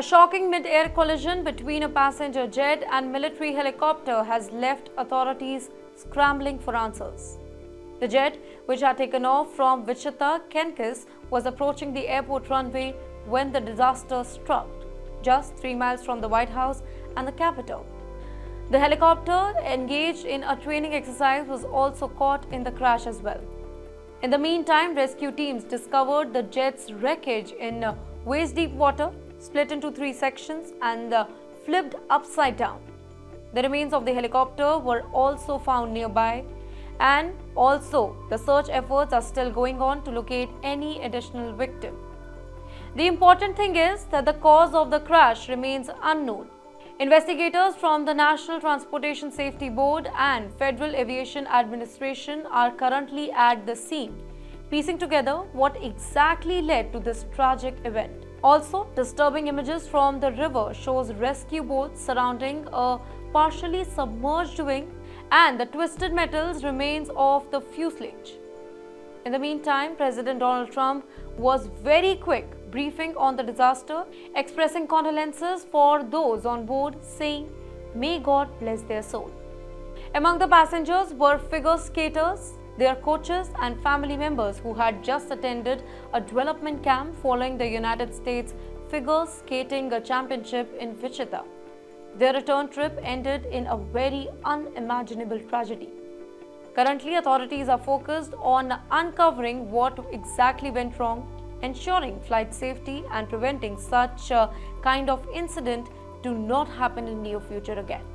A shocking mid-air collision between a passenger jet and military helicopter has left authorities scrambling for answers. The jet, which had taken off from Wichita, Kansas, was approaching the airport runway when the disaster struck, just 3 miles from the White House and the Capitol. The helicopter, engaged in a training exercise, was also caught in the crash as well. In the meantime, rescue teams discovered the jet's wreckage in waist-deep water, split into 3 sections and flipped upside down. The remains of the helicopter were also found nearby, and also the search efforts are still going on to locate any additional victim. The important thing is that the cause of the crash remains unknown. Investigators from the National Transportation Safety Board and Federal Aviation Administration are currently at the scene, piecing together what exactly led to this tragic event. Also, disturbing images from the river shows rescue boats surrounding a partially submerged wing and the twisted metals remains of the fuselage. In the meantime, President Donald Trump was very quick, briefing on the disaster, expressing condolences for those on board, saying, "May God bless their soul." Among the passengers were figure skaters, their coaches and family members who had just attended a development camp following the United States Figure Skating Championship in Wichita. Their return trip ended in a very unimaginable tragedy. Currently, authorities are focused on uncovering what exactly went wrong, ensuring flight safety and preventing such a kind of incident do not happen in near future again.